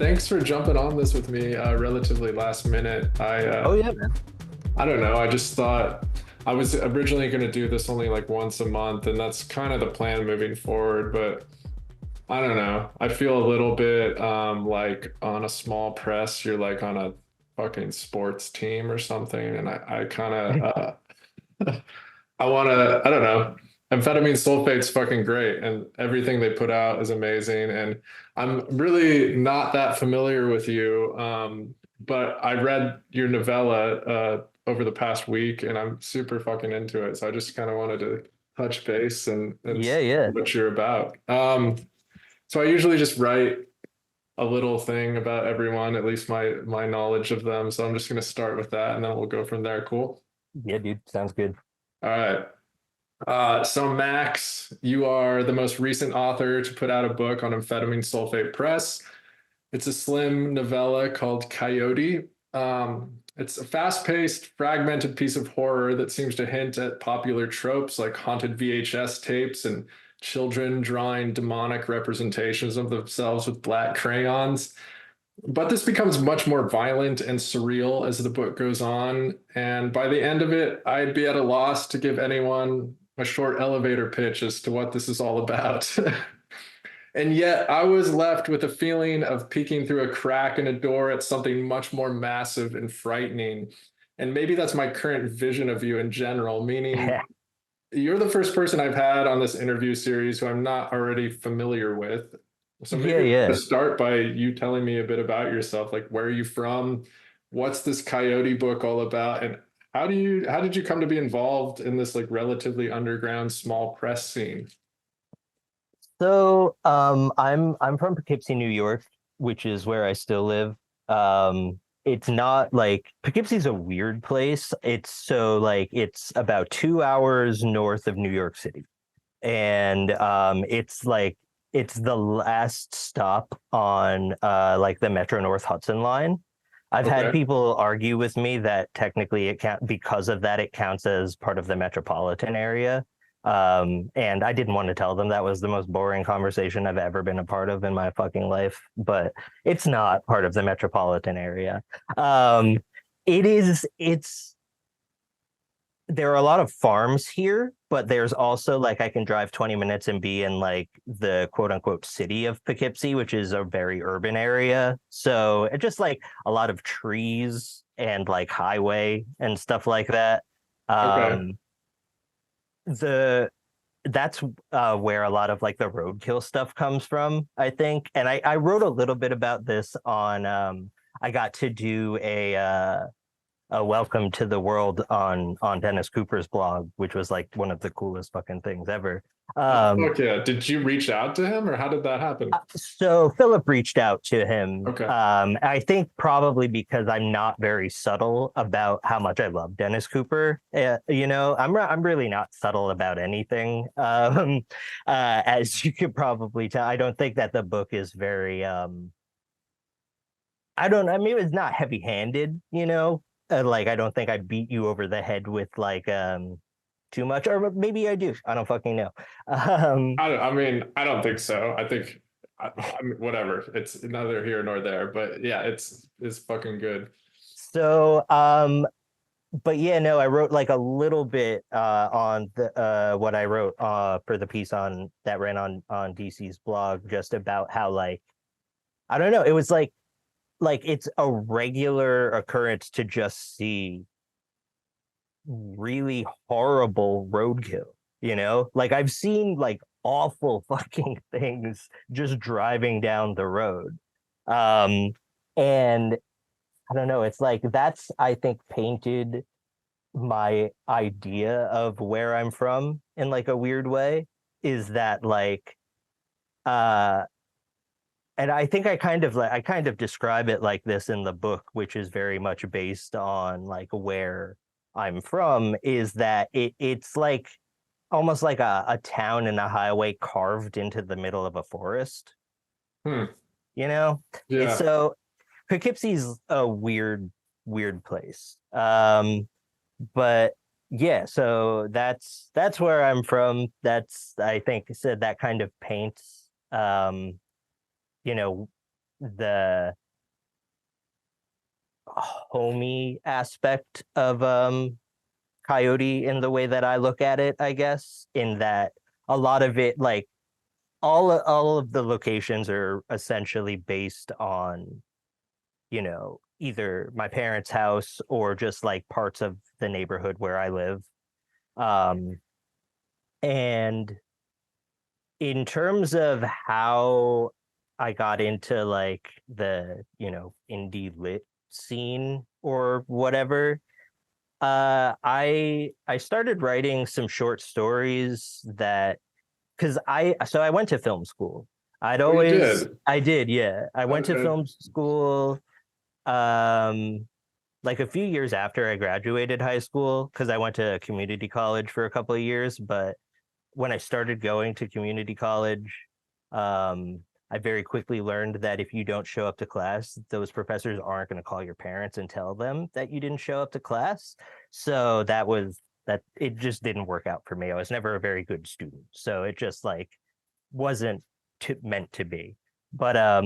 Thanks for jumping on this with me relatively last minute. Oh yeah, man. I don't know. I just thought I was originally going to do this only like once a month, and that's kind of the plan moving forward. But I don't know. I feel a little bit like on a small press, you're like on a fucking sports team or something, and I kind of I want to. I don't know. Amphetamine sulfate's fucking great, and everything they put out is amazing. And I'm really not that familiar with you, but I read your novella over the past week, and I'm super fucking into it. So I just kind of wanted to touch base and Yeah, see yeah. what you're about. So I usually just write a little thing about everyone, at least my knowledge of them. So I'm just gonna start with that, and then we'll go from there. Cool. Yeah, dude. Sounds good. All right. So Max, you are the most recent author to put out a book on amphetamine sulfate press. It's a slim novella called Coyote. It's a fast-paced, fragmented piece of horror that seems to hint at popular tropes like haunted VHS tapes and children drawing demonic representations of themselves with black crayons. But this becomes much more violent and surreal as the book goes on. And by the end of it, I'd be at a loss to give anyone a short elevator pitch as to what this is all about. And yet I was left with a feeling of peeking through a crack in a door at something much more massive and frightening. And maybe that's my current vision of you in general, meaning you're the first person I've had on this interview series who I'm not already familiar with. So Yeah, maybe to yeah. start by you telling me a bit about yourself, like where are you from? What's this Coyote book all about? And how did you come to be involved in this like relatively underground small press scene? I'm from Poughkeepsie, New York, which is where I still live. It's not like Poughkeepsie's a weird place. It's about 2 hours north of New York City. And it's the last stop on like the Metro North Hudson line. I've had Okay. people argue with me that technically it can't because of that it counts as part of the metropolitan area. And I didn't want to tell them that was the most boring conversation I've ever been a part of in my fucking life, but it's not part of the metropolitan area. Um, it's there are a lot of farms here, but there's also like I can drive 20 minutes and be in like the quote unquote city of Poughkeepsie, which is a very urban area. So it's just like a lot of trees and like highway and stuff like that. Okay. Um, the that's where a lot of like the roadkill stuff comes from, I think. And I wrote a little bit about this on I got to do a welcome to the world on Dennis Cooper's blog, which was like one of the coolest fucking things ever. Oh, Um, fuck yeah. Did you reach out to him or how did that happen? so Philip reached out to him. Okay. I think probably because I'm not very subtle about how much I love Dennis Cooper. I'm really not subtle about anything. As you could probably tell, I don't think that the book is very. I don't. I mean, it's not heavy-handed. Like I don't think I beat you over the head with like too much, or maybe I do. I don't fucking know. Um, I mean, I don't think so. I think I mean, whatever. It's neither here nor there, but yeah, it's fucking good. so but yeah, no, I wrote like a little bit on the what I wrote for the piece on that ran on DC's blog just about how like I don't know, it was like it's a regular occurrence to just see really horrible roadkill, Like I've seen like awful fucking things just driving down the road. Um and I don't know, it's like that's I think painted my idea of where I'm from in like a weird way is that like uh and I think I kind of describe it like this in the book, which is very much based on like where I'm from, is that it's like almost like a town and a highway carved into the middle of a forest, Hmm. you know? It's Yeah. so Poughkeepsie's a weird place. But yeah, so that's where I'm from. That's I think said that kind of paints you know the homey aspect of Coyote in the way that I look at it, I guess, in that a lot of it, like all of the locations are essentially based on, you know, either my parents' house or just like parts of the neighborhood where I live. Um, and in terms of how I got into like the, you know, indie lit scene or whatever, I started writing some short stories that because I went to film school. Oh, you did? I did, yeah. I went to Okay. film school um like a few years after I graduated high school because I went to community college for a couple of years, but when I started going to community college, um, I very quickly learned that if you don't show up to class, those professors aren't going to call your parents and tell them that you didn't show up to class. So that it just didn't work out for me. I was never a very good student. So it just like wasn't meant to be. But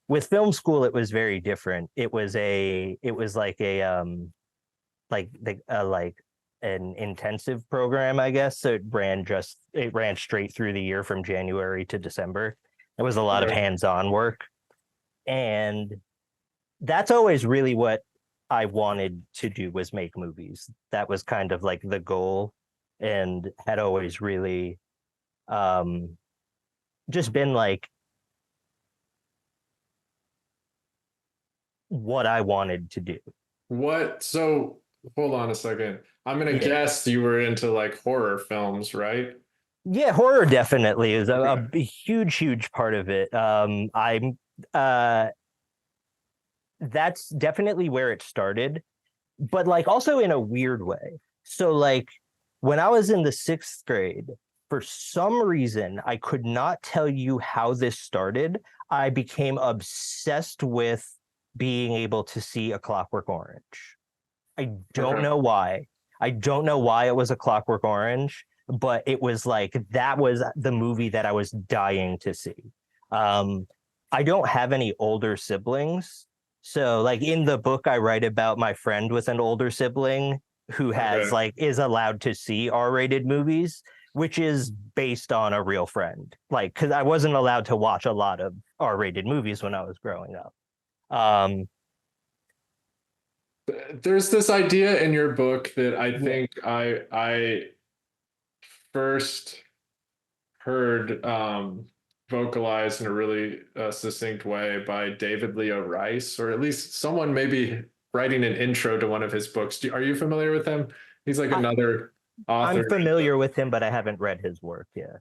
with film school, it was very different. It was like an intensive program, I guess. So it ran straight through the year from January to December. It was a lot of Okay. hands-on work. And that's always really what I wanted to do was make movies. That was kind of like the goal and had always really um just been like what I wanted to do. What? So hold on a second. I'm gonna Yeah. guess you were into like horror films, right? Yeah, horror definitely is Okay. a huge, huge part of it. I'm uh that's definitely where it started, but like also in a weird way. So like when I was in the sixth grade, for some reason, I could not tell you how this started. I became obsessed with being able to see A Clockwork Orange. I don't Okay. know why. I don't know why it was A Clockwork Orange, but it was like that was the movie that I was dying to see. Um, I don't have any older siblings. So like in the book I write about my friend with an older sibling who has Okay. like is allowed to see R-rated movies, which is based on a real friend. Like cuz I wasn't allowed to watch a lot of R-rated movies when I was growing up. Um There's this idea in your book that I yeah. think I first heard vocalized in a really succinct way by David Leo Rice, or at least someone maybe writing an intro to one of his books. Are you familiar with him? He's like I, another I'm author. familiar with him, but I haven't read his work yet.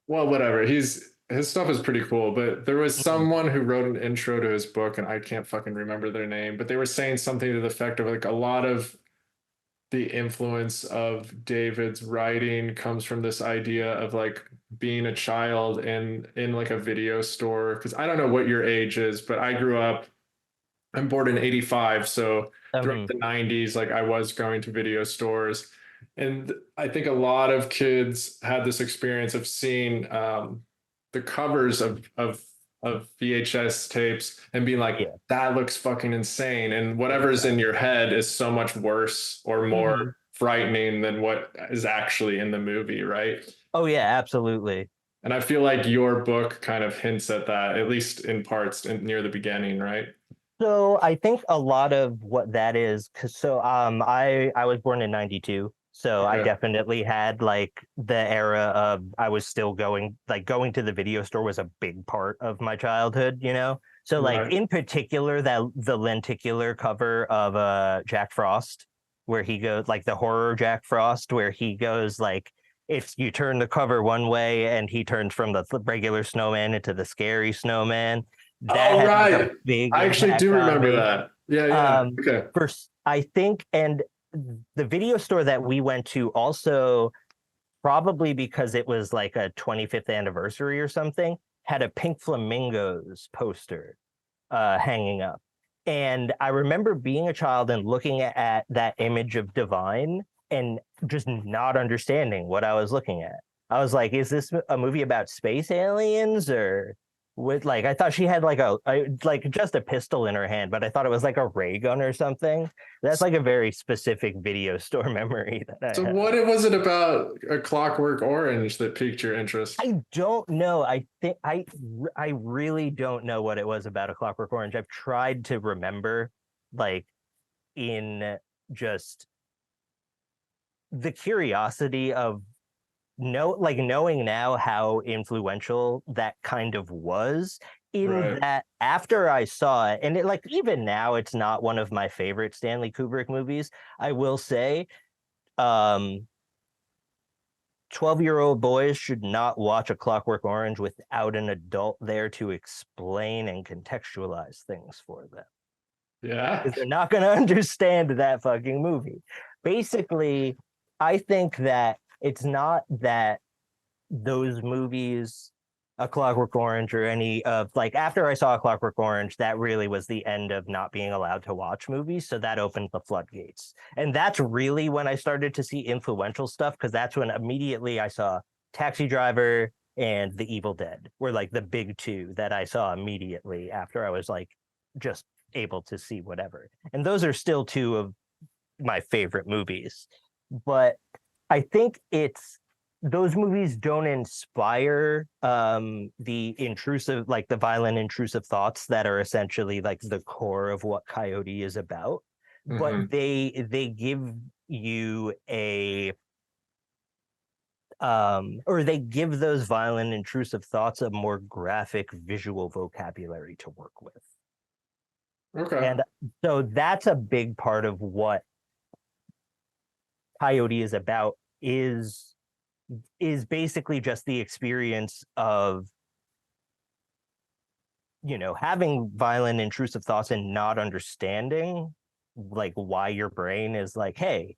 Well, whatever. His stuff is pretty cool, but there was Mhm. someone who wrote an intro to his book, and I can't fucking remember their name, but they were saying something to the effect of like a lot of the influence of David's writing comes from this idea of like being a child in like a video store. Because I don't know what your age is, but I grew up. I'm born in '85, so throughout Um, the '90s, like I was going to video stores, and I think a lot of kids had this experience of seeing the covers of VHS tapes and being like, yeah. that looks fucking insane. And whatever's in your head is so much worse or more Mhm. frightening than what is actually in the movie, right? Oh yeah, absolutely. And I feel like your book kind of hints at that, at least in parts near the beginning, right? So I think a lot of what that is, cause so I was born in '92, so I Okay. definitely had like the era of I was still going to the video store was a big part of my childhood, you know. So like Right. in particular that the lenticular cover of Jack Frost, where he goes like the horror Jack Frost, where he goes like if you turn the cover one way and he turns from the regular snowman into the scary snowman, that Oh, had like a right. big I actually impact do on remember me. that. Yeah, yeah. Um, Okay. first, I think, and the video store that we went to also, probably because it was like a 25th anniversary or something, had a Pink Flamingos poster hanging up. And I remember being a child and looking at that image of Divine and just not understanding what I was looking at. I was like, is this a movie about space aliens or? with like I thought she had like like just a pistol in her hand, but I thought it was like a ray gun or something. That's like a very specific video store memory that I So have. what was it about A Clockwork Orange that piqued your interest? I don't know. I really don't know what it was about A Clockwork Orange. I've tried to remember, like in just the curiosity of knowing now how influential that kind of was, in Right. that after I saw it, and it, like, even now it's not one of my favorite Stanley Kubrick movies, I will say. um 12-year-old boys should not watch A Clockwork Orange without an adult there to explain and contextualize things for them, Yeah. because they're not going to understand that fucking movie. Basically, I think that it's not that those movies, A Clockwork Orange or any of, like, after I saw A Clockwork Orange, that really was the end of not being allowed to watch movies. So that opened the floodgates. And that's really when I started to see influential stuff, because that's when immediately I saw Taxi Driver and The Evil Dead were like the big two that I saw immediately after I was like just able to see whatever. And those are still two of my favorite movies. But I think it's those movies don't inspire the intrusive, like the violent intrusive thoughts that are essentially like the core of what Coyote is about, but Mhm. they give you a or they give those violent intrusive thoughts a more graphic visual vocabulary to work with. Okay. And so that's a big part of what Coyote is about, is basically just the experience of, having violent intrusive thoughts and not understanding like why your brain is like, hey,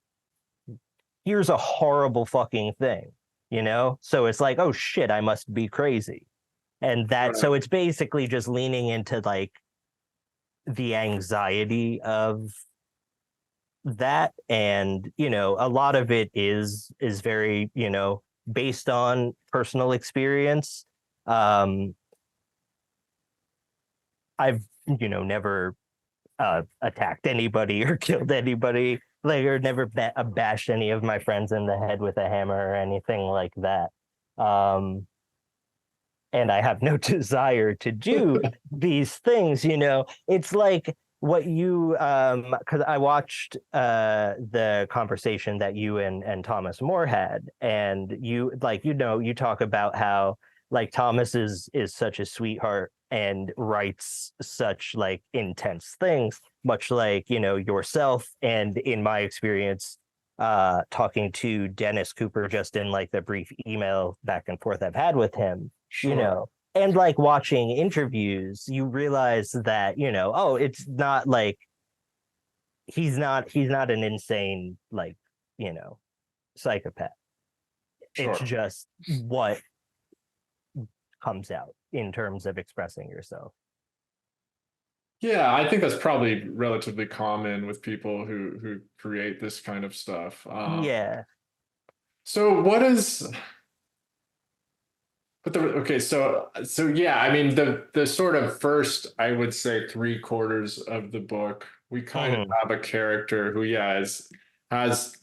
here's a horrible fucking thing, so it's like, oh shit, I must be crazy. And so Right. it's basically just leaning into like the anxiety of that. And a lot of it is very based on personal experience. I've never attacked anybody or killed anybody, like, or never bashed any of my friends in the head with a hammer or anything like that. And I have no desire to do these things. It's like what you because I watched the conversation that you and Thomas More had, and you, like, you talk about how, like, Thomas is such a sweetheart and writes such like intense things, much like yourself. And in my experience, talking to Dennis Cooper just in like the brief email back and forth I've had with him, Sure. and like watching interviews, you realize that, oh, it's not like he's not an insane, like, you know, psychopath. It's Sure. just what comes out in terms of expressing yourself. Yeah, I think that's probably relatively common with people who create this kind of stuff. Yeah. So what is but the okay, so yeah, I mean the sort of first, I would say, three-quarters of the book, we kind of Hmm. have a character who, yeah, has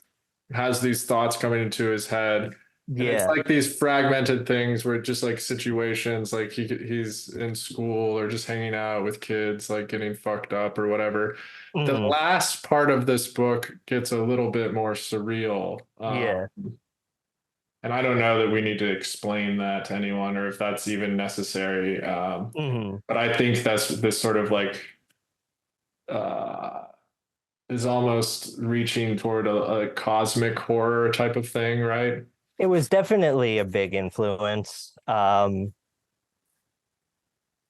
has these thoughts coming into his head. And it's Yeah. like these fragmented things where just like situations, like he's in school or just hanging out with kids, like getting fucked up or whatever. The Hmm. last part of this book gets a little bit more surreal. Yeah. And I don't know that we need to explain that to anyone or if that's even necessary. Hmm. But I think that's this sort of like uh, is almost reaching toward a cosmic horror type of thing, right? It was definitely a big influence. I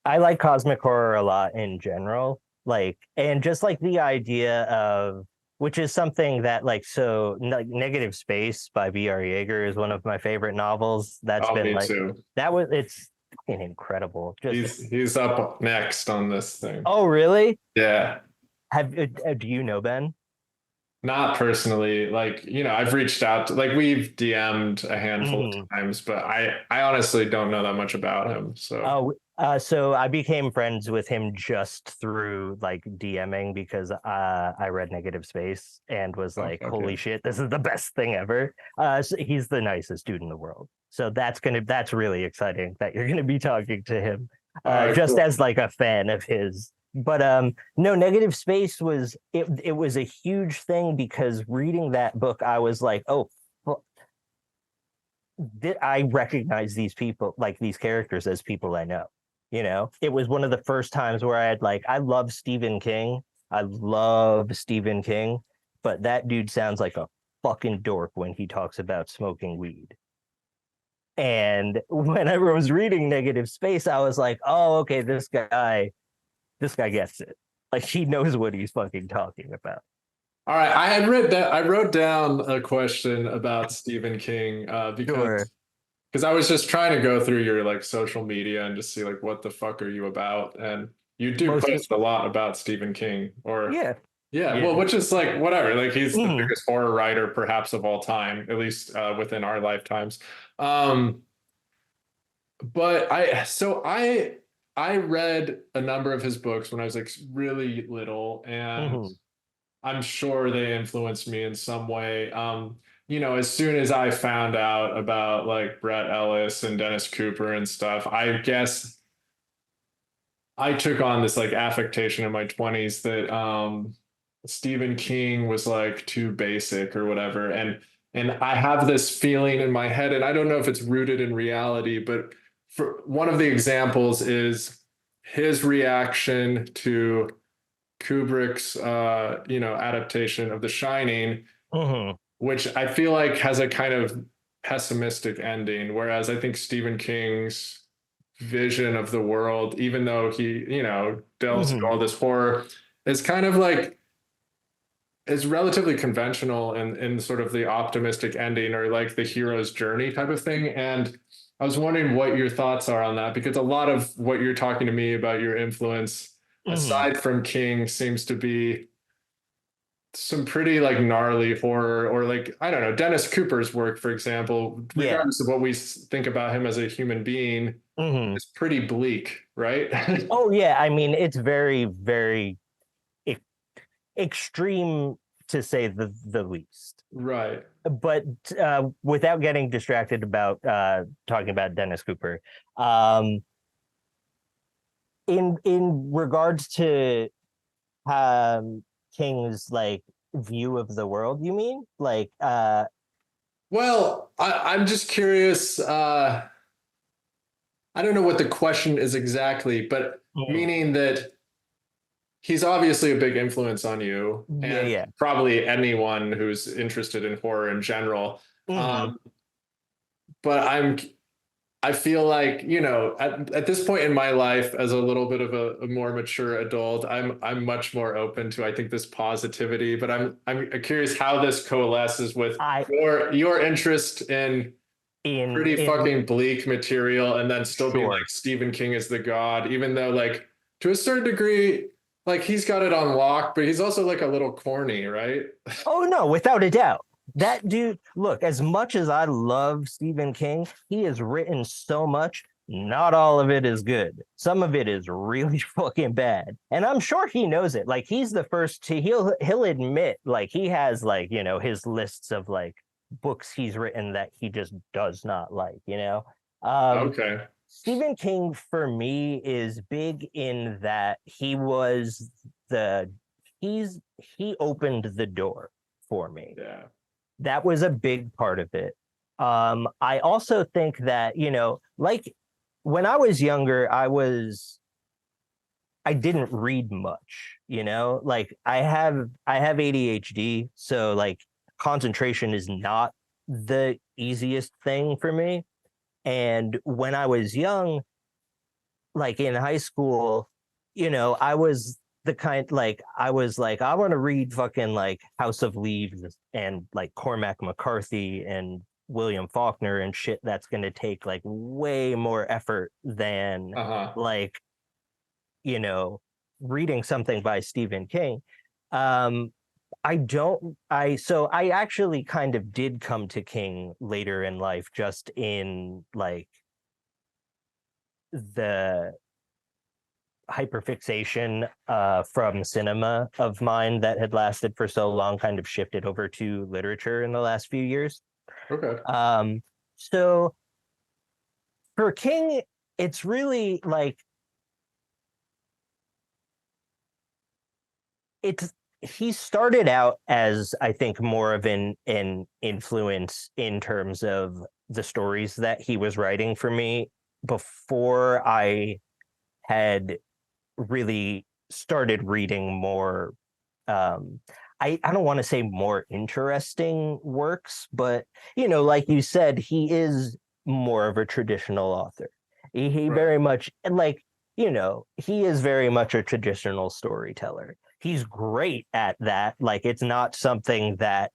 like cosmic horror a lot in general, like, and just like the idea of, which is something that, like, so Negative Space by B.R. Yeager is one of my favorite novels. That's Oh, been me like, too. it's fucking incredible. Just, He's up next on this thing. oh, really? Yeah. Do you know Ben? Not personally, like, I've reached out to, like, we've DM'd a handful of Hmm. times, but I honestly don't know that much about him. So Oh, So I became friends with him just through like DMing because I read Negative Space and was Oh, like, okay. holy shit, this is the best thing ever. So he's the nicest dude in the world. So that's really exciting that you're gonna be talking to him, All right, just cool. as like a fan of his. But no, Negative Space was it was a huge thing because reading that book, I was like, oh, did I recognize these people, like these characters, as people I know? You know, it was one of the first times where I had like, I love Stephen King. I love Stephen King, but that dude sounds like a fucking dork when he talks about smoking weed. And whenever I was reading Negative Space, I was like, oh, okay, this guy gets it. Like he knows what he's fucking talking about. All right, I had read that. I wrote down a question about Stephen King Sure. because I was just trying to go through your like social media and just see like what the fuck are you about? And you do Most, post a lot about Stephen King, or yeah, yeah, well, yeah. which is like whatever. Like he's the Mhm. biggest horror writer perhaps of all time, at least within our lifetimes. Um, but I read a number of his books when I was like really little, and Mhm. I'm sure they influenced me in some way. As soon as I found out about like Brett Ellis and Dennis Cooper and stuff, I guess I took on this like affectation in my 20s that Stephen King was like too basic or whatever. And I have this feeling in my head, and I don't know if it's rooted in reality, but for one of the examples is his reaction to Kubrick's adaptation of The Shining, Mhm. which I feel like has a kind of pessimistic ending, whereas I think Stephen King's vision of the world, even though he, delves into Mhm. all this horror, is kind of like is relatively conventional in sort of the optimistic ending or like the hero's journey type of thing. And I was wondering what your thoughts are on that, because a lot of what you're talking to me about your influence, Mhm. aside from King, seems to be some pretty like gnarly horror, or like I don't know, Dennis Cooper's work, for example, Yeah. regardless of what we think about him as a human being, Mhm. is pretty bleak, right? Oh yeah, I mean it's very, very e- extreme to say the least. Right. But without getting distracted about talking about Dennis Cooper, um, in regards to King's like view of the world, you mean? Like, Well, I'm just curious. I don't know what the question is exactly, but mhm. meaning that he's obviously a big influence on you Yeah, and yeah. probably anyone who's interested in horror in general. Hmm. Um, but I feel like, at this point in my life, as a little bit of a more mature adult, I'm much more open to, I think, this positivity. But I'm curious how this coalesces with I your interest in pretty in fucking bleak material, and then still being like Sure. Stephen King is the god, even though like to a certain degree, like he's got it on lock, but he's also like a little corny, right? Oh no, without a doubt. That dude, look, as much as I love Stephen King, he has written so much. Not all of it is good. Some of it is really fucking bad. And I'm sure he knows it. Like he's the first to he'll admit like he has like, his lists of like books he's written that he just does not like, you know? Um Okay. Stephen King for me is big in that the he opened the door for me. Yeah. That was a big part of it. I also think that, like when I was younger, I didn't read much, like I have ADHD, so like concentration is not the easiest thing for me. And when I was young, like in high school, I was the kind like I was like, I want to read fucking like House of Leaves and like Cormac McCarthy and William Faulkner and shit that's gonna take like way more effort than Uh-huh. like, you know, reading something by Stephen King. Um I don't I so I actually kind of did come to King later in life just in like the hyperfixation from cinema of mine that had lasted for so long kind of shifted over to literature in the last few years. Okay. So for King, it's really like it's he started out as I think more of an influence in terms of the stories that he was writing for me before I had really started reading more um I don't want to say more interesting works, but like you said, he is more of a traditional author. He Right. very much like, he is very much a traditional storyteller. He's great at that. Like it's not something that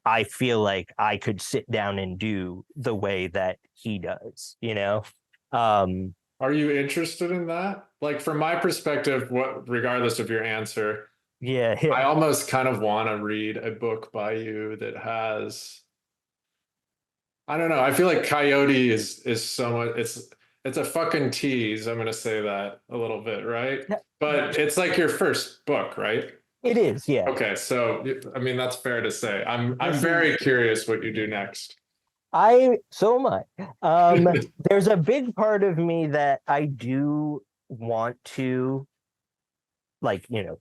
I feel like I could sit down and do the way that he does. Um Are you interested in that? Like from my perspective, what regardless of your answer, yeah, I yeah. almost kind of want to read a book by you that has, I don't know. I feel like Coyote is so much, it's a fucking tease. I'm gonna say that a little bit, right? But it's like your first book, right? It is, yeah. Okay, so I mean that's fair to say. I'm This is very curious what you do next. I so much. There's a big part of me that I do want to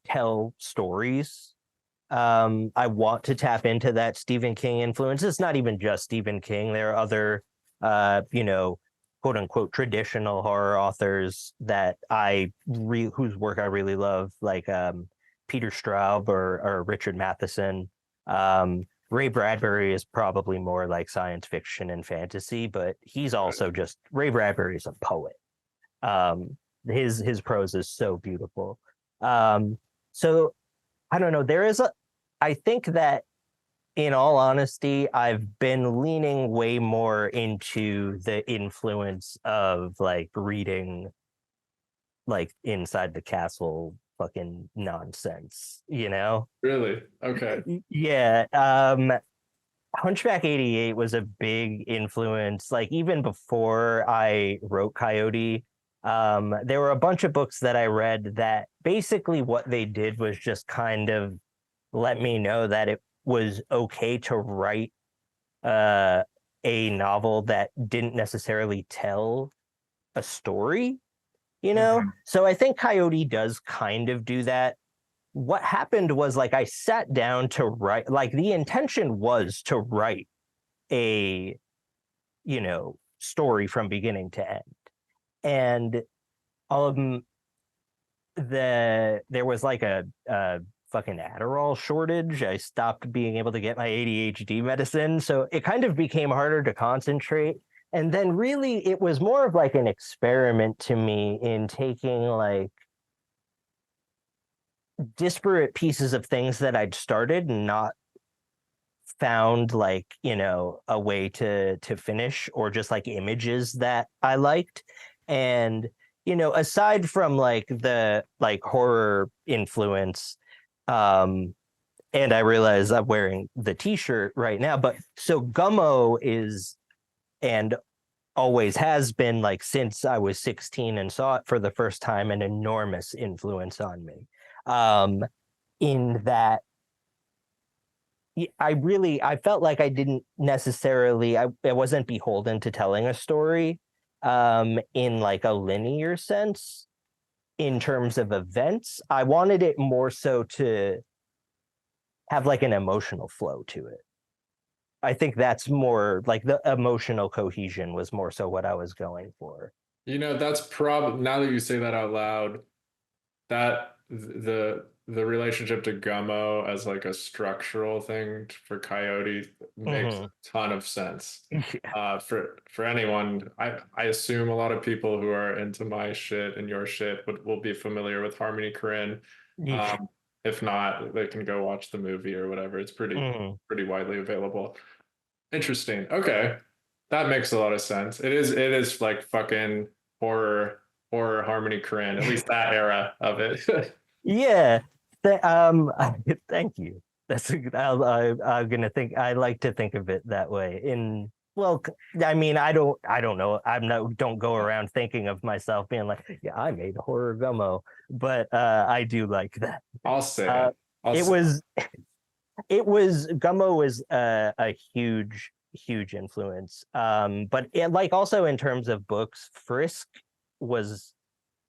tell stories. I want to tap into that Stephen King influence. It's not even just Stephen King. There are other quote unquote traditional horror authors that whose work I really love, like Peter Straub or Richard Matheson. Ray Bradbury is probably more like science fiction and fantasy, but he's also just Ray Bradbury is a poet. His prose is so beautiful. So I don't know. I think that in all honesty, I've been leaning way more into the influence of like reading like Inside the Castle fucking nonsense. Really? Okay. Yeah. Hunchback 88 was a big influence. Like even before I wrote Coyote, there were a bunch of books that I read that basically what they did was just kind of let me know that it was okay to write uh, a novel that didn't necessarily tell a story. Mhm. So I think Coyote does kind of do that. What happened was like I sat down to write, like the intention was to write a, story from beginning to end. And um there was like a fucking Adderall shortage. I stopped being able to get my ADHD medicine, so it kind of became harder to concentrate. And then really it was more of like an experiment to me in taking like disparate pieces of things that I'd started and not found like, a way to finish, or just like images that I liked. And aside from like the like horror influence, and I realize I'm wearing the t-shirt right now, but so Gummo is and always has been, like since I was 16 and saw it for the first time, an enormous influence on me. Um, in that I felt like I didn't necessarily I wasn't beholden to telling a story in like a linear sense in terms of events. I wanted it more so to have like an emotional flow to it. I think that's more like the emotional cohesion was more so what I was going for. That's probably now that you say that out loud, that the relationship to Gummo as like a structural thing for Coyote makes a Hmm. ton of sense. Yeah. For anyone, I assume a lot of people who are into my shit and your shit will be familiar with Harmony Korine. Yeah. Um, if not, they can go watch the movie or whatever. It's Mhm. pretty widely available. Interesting. Okay. That makes a lot of sense. It is like fucking horror Harmony Korine, at least that era of it. Yeah. Thank you. I'm gonna think. I like to think of it that way. Well, I mean, I don't know. Don't go around thinking of myself being like, yeah, I made horror gummo, but I do like that. I'll say Uh, it. I'll it say it. was, Gummo was a huge influence. But like also in terms of books, Frisk was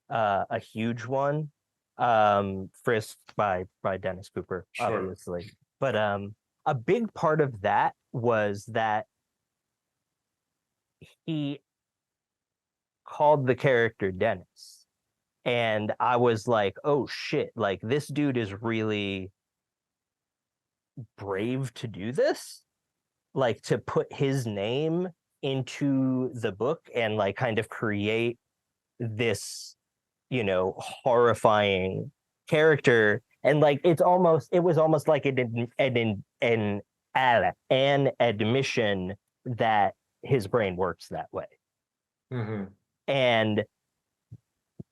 a huge one. Frisk by Dennis Cooper, Sure. obviously. But a big part of that was that he called the character Dennis. And I was like, oh shit, like this dude is really brave to do this. Like to put his name into the book and like kind of create this, horrifying character. And like it was almost like an admission that his brain works that way. Hmm. And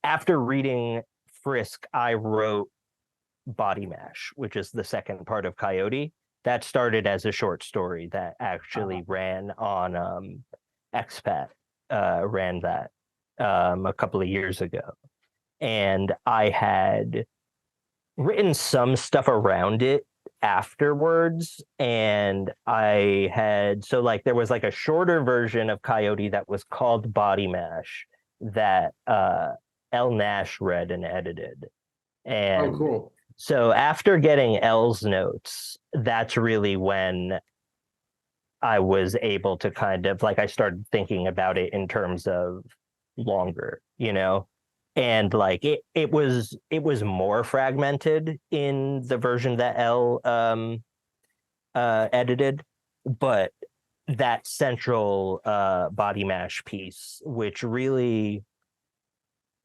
after reading Frisk, I wrote Body Mash, which is the second part of Coyote. That started as a short story that actually ran on Expat, ran that a couple of years ago. And I had written some stuff around it afterwards. And so like there was like a shorter version of Coyote that was called Body Mash that L Nash read and edited. Oh, And cool. so after getting L's notes, that's really when I was able to kind of like I started thinking about it in terms of longer, And like it was more fragmented in the version that L edited, but that central body mash piece, which really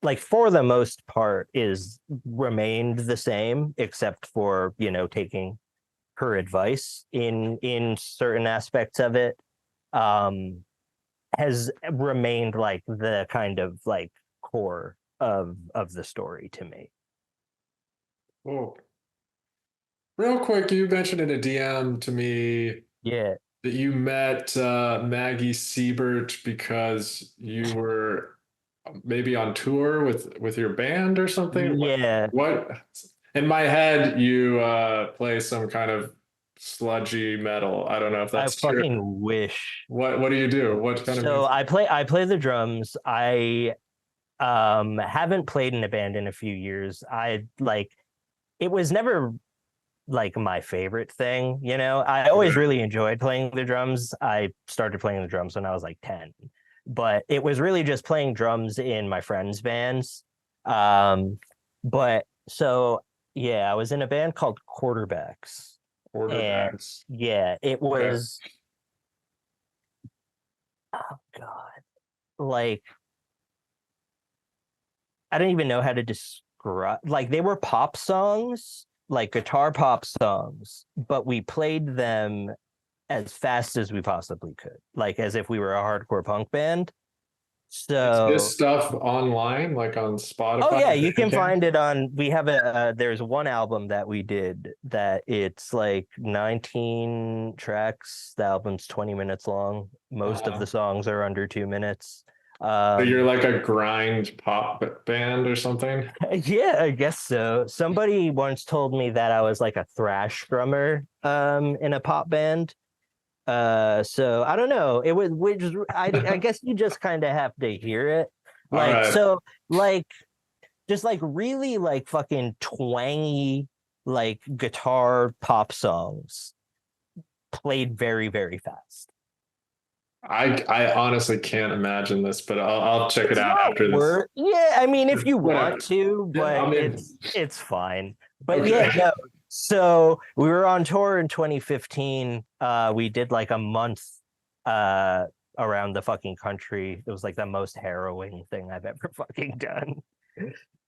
like for the most part is remained the same except for taking her advice in certain aspects of it, um has remained like the kind of like core of the story to me. Cool. Real quick, you mentioned in a DM to me Yeah, that you met Maggie Seibert because you were maybe on tour with your band or something. yeah, What? In my head, you play some kind of sludgy metal. I don't know if I that's true. fucking wish. What do you do? What kind of So music? I play the drums. I haven't played in a band in a few years. I like it was never like my favorite thing, I always Okay. really enjoyed playing the drums. I started playing the drums when I was like 10, but it was really just playing drums in my friends' bands. Um, but so yeah, I was in a band called Quarterbacks, and Quarterbacks. yeah, it Okay. was, oh God, like I don't even know how to describe, like they were pop songs, like guitar pop songs, but we played them as fast as we possibly could, like as if we were a hardcore punk band. Is this So, stuff online, like on oh Spotify yeah, or you can Bandcamp? find it on. We have there's one album that we did that it's like 19 tracks. The album's 20 minutes long. Most of the Uh-huh. songs are under 2 minutes. So you're Um, like a grind pop band or something? yeah, I guess so. Somebody once told me that I was like a thrash drummer in a pop band. So I don't know. It was which I guess you just kind of have to hear it. All Like right. so like just like really like fucking twangy like guitar pop songs played very, very fast. I honestly can't imagine this, but I'll check it It's out not after this. worth, yeah, I mean if you want Whatever. to, Yeah, but I mean, it's fine. But yeah, okay. no. So we were on tour in 2015. We did like a month uh around the fucking country. It was like the most harrowing thing I've ever fucking done.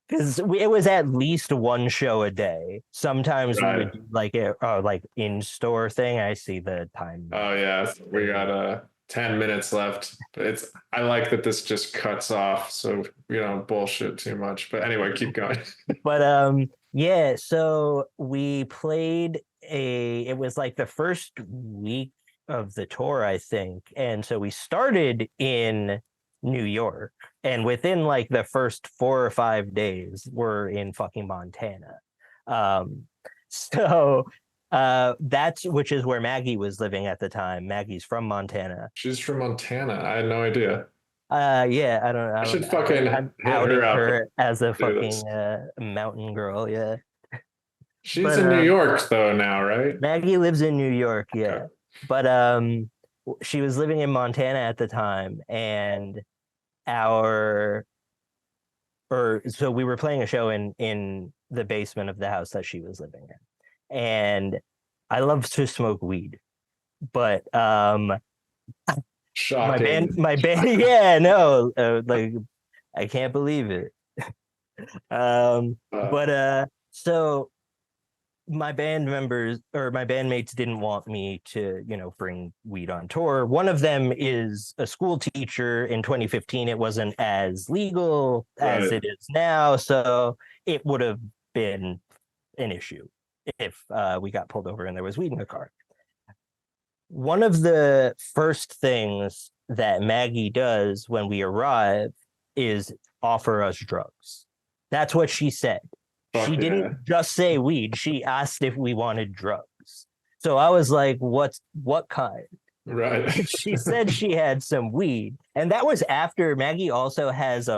Because it was at least one show a day. Sometimes we would Right. do like a like in-store thing. I see the time Oh yeah, we got 10 minutes left. But it's I like that this just cuts off so we don't bullshit too much. But anyway, keep going. But yeah, so we played it was like the first week of the tour, I think. And so we started in New York, and within like the first 4 or 5 days, we're in fucking Montana. Um, so that's which is where Maggie was living at the time. Maggie's from Montana. She's from Montana. I had no idea. Yeah, I don't, I I should don't, fucking I'm hit her outing up and her as a do this. fucking mountain girl. Yeah, She's but in New York though now, right? Maggie lives in New York. Okay. Yeah, but she was living in Montana at the time, and our or so we were playing a show in the basement of the house that she was living in, and I love to smoke weed, but Shocking. my band, yeah, no, like I can't believe it. Uh, But so my band members or my bandmates didn't want me to, bring weed on tour. One of them is a school teacher. In 2015, it wasn't as legal as right. it is now, so it would have been an issue if we got pulled over and there was weed in the car. One of the first things that Maggie does when we arrive is offer us drugs. That's what she said. Fuck She yeah. didn't just say weed. She asked if we wanted drugs. So I was like, what kind? Right. She said she had some weed. And that was after Maggie also has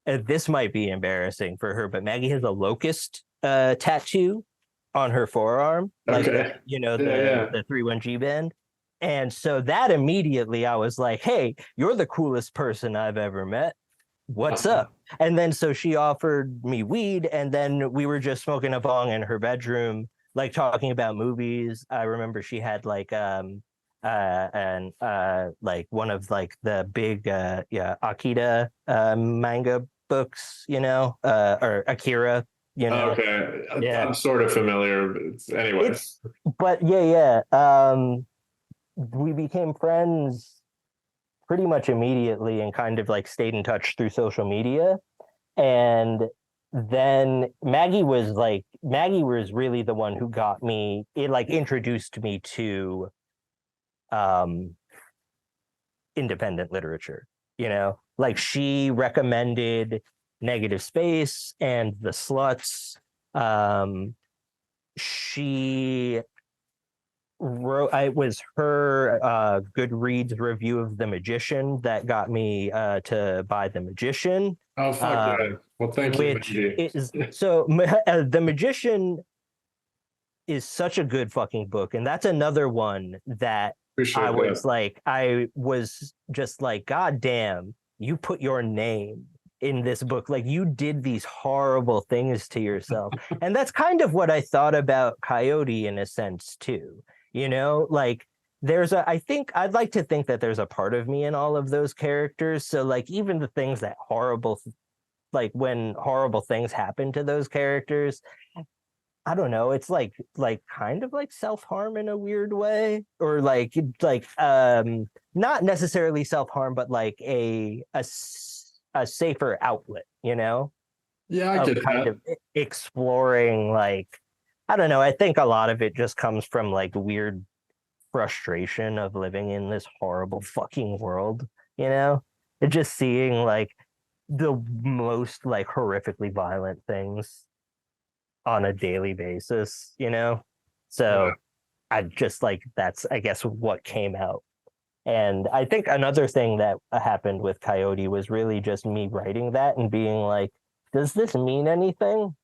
this might be embarrassing for her, but Maggie has a locust tattoo on her forearm, like Okay. Yeah, yeah. the 31G band. And so that immediately I was like, hey, you're the coolest person I've ever met. What's Uh-huh. up? And then so she offered me weed, and then we were just smoking a bong in her bedroom, like talking about movies. I remember she had like and like one of like the big Akira manga books, or Akira, Okay. yeah. I'm sort of familiar. Anyways. It's but yeah. We became friends pretty much immediately and kind of like stayed in touch through social media. And then Maggie was really the one who got me, it like introduced me to um independent literature, like she recommended Negative Space and The Sluts. She wrote, it was her Goodreads review of The Magician that got me to buy The Magician, Oh, fuck yeah. Well, thank you, which Maggie. is so The Magician is such a good fucking book, and that's another one that Appreciate that. I was just like, God damn, you put your name in this book. Like you did these horrible things to yourself. And that's kind of what I thought about Coyote in a sense too. Like I think I'd like to think that there's a part of me in all of those characters. So like even the things that like when horrible things happen to those characters, I don't know. It's like kind of like self-harm in a weird way, or not necessarily self-harm, but like a safer outlet, Yeah, I of get kind that. of exploring like I don't know. I think a lot of it just comes from like weird frustration of living in this horrible fucking world, you know? And just seeing like the most like horrifically violent things on a daily basis, Yeah. So I just like that's I guess what came out. And I think another thing that happened with Coyote was really just me writing that and being like, does this mean anything?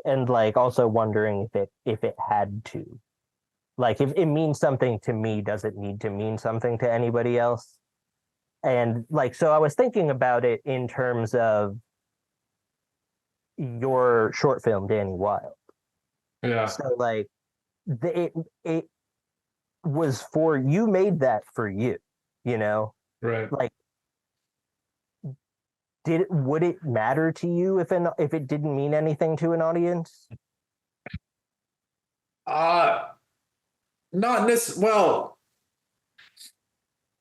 And like also wondering if it had to. Like if it means something to me, does it need to mean something to anybody else? And like so I was thinking about it in terms of your short film, Danny Wild. Yeah. So like it was for you made that for you, you know? Right. Like would it matter to you if it didn't mean anything to an audience? Uh not this well,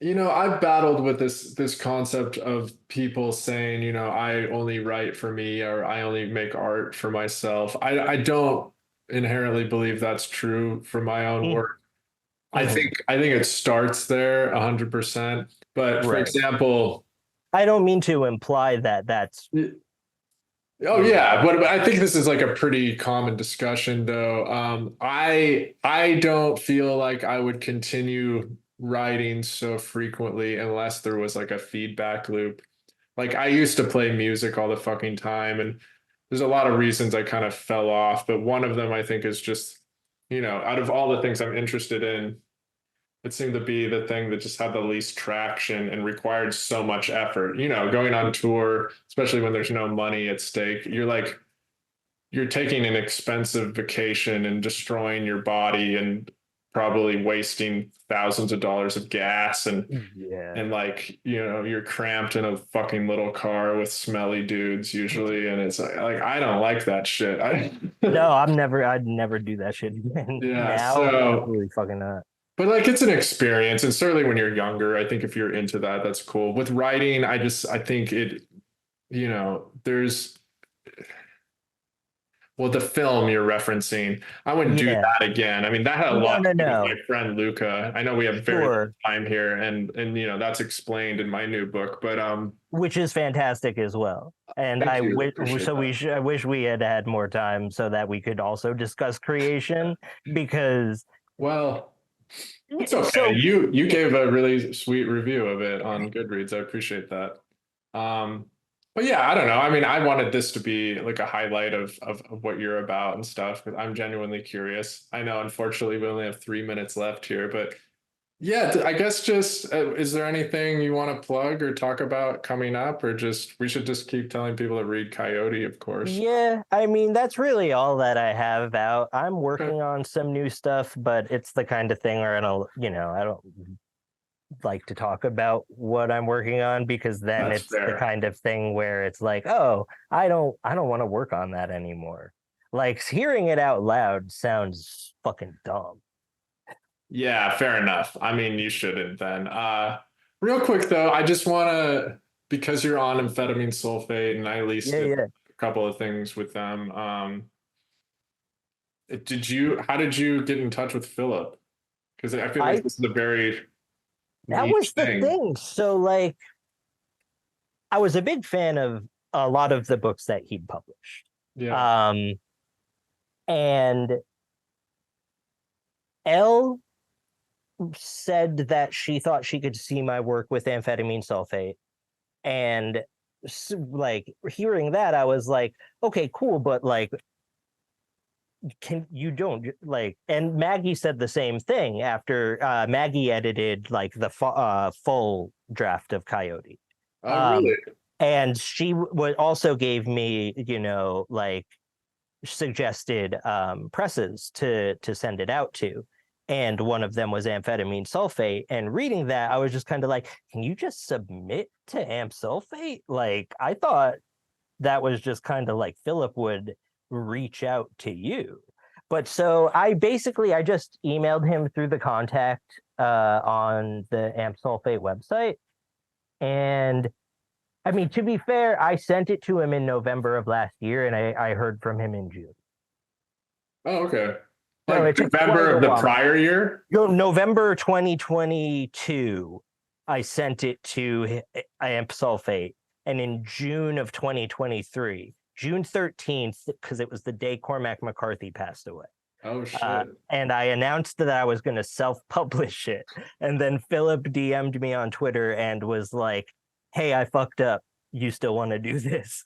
I've battled with this concept of people saying, I only write for me or I only make art for myself. I don't inherently believe that's true for my own Mm, work. I think it starts there 100%. But for Right. example, I don't mean to imply that that's oh yeah, but I think this is like a pretty common discussion though. I don't feel like I would continue writing so frequently unless there was like a feedback loop. Like I used to play music all the fucking time, and there's a lot of reasons I kind of fell off, but one of them I think is just, out of all the things I'm interested in, it seemed to be the thing that just had the least traction and required so much effort. Going on tour, especially when there's no money at stake, you're taking an expensive vacation and destroying your body and probably wasting thousands of dollars of gas yeah. and like you're cramped in a fucking little car with smelly dudes usually, and it's like I don't like that shit. No, I'd never do that shit again. Yeah, Now, so absolutely fucking not. but like it's an experience, and certainly when you're younger, I think if you're into that, that's cool. With writing, I think it, there's, well, the film you're referencing, I wouldn't do Yeah. that again. I mean, that had a No, lot to no, do with my no. friend Luca. I know we have very little Sure. time here, and that's explained in my new book. But Which is fantastic as well. And thank I you, wish appreciate so that. I wish we had had more time so that we could also discuss creation because Well, it's okay. so You gave a really sweet review of it on Goodreads. I appreciate that. Um, but yeah, I don't know. I mean, I wanted this to be like a highlight of what you're about and stuff, because I'm genuinely curious. I know, unfortunately, we only have 3 minutes left here, but yeah, I guess just is there anything you want to plug or talk about coming up, or just we should just keep telling people to read Coyote, of course. yeah, I mean that's really all that I have out. I'm Okay, working on some new stuff, but it's the kind of thing where I don't like to talk about what I'm working on because then that's it's the fair. kind of thing where it's like, oh, I don't want to work on that anymore. Like hearing it out loud sounds fucking dumb. Yeah, fair enough. I mean, you shouldn't then. Real quick though, I just want to, because you're on amphetamine sulfate, and I at least Yeah, did yeah. a couple of things with them. How did you get in touch with Philip? Because I feel like I this is a very That niche was the thing. thing. So like I was a big fan of a lot of the books that he'd published. Yeah. Um and Elle said that she thought she could see my work with amphetamine sulfate. And like hearing that, I was like, okay, cool, but like, can you don't like? And Maggie said the same thing after Maggie edited like the full draft of Coyote. Oh, really? Um, and she would also gave me, like suggested presses to send it out to, and one of them was amphetamine sulfate. And reading that, I was just kind of like, can you just submit to amp sulfate? Like I thought that was just kind of like Philip would reach out to you. But so I just emailed him through the contact on the amp sulfate website, and I mean, to be fair, I sent it to him in November of last year, and I heard from him in June. Oh, okay. So Like it took November quite a of the while. prior year? November 2022, I sent it to Amp Sulfate, and in June of 2023, June 13th, because it was the day Cormac McCarthy passed away. Oh shit. And I announced that I was going to self-publish it, and then Philip DM'd me on Twitter and was like, "Hey, I fucked up. You still want to do this?"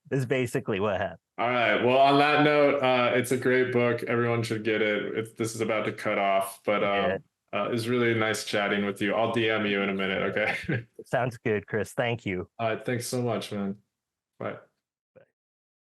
Is basically what happened. All right. Well, on that note, it's a great book. Everyone should get it. This is about to cut off, but Yeah, it's really nice chatting with you. I'll DM you in a minute. Okay. sounds good, Chris. Thank you. All right. Thanks so much, man. Bye.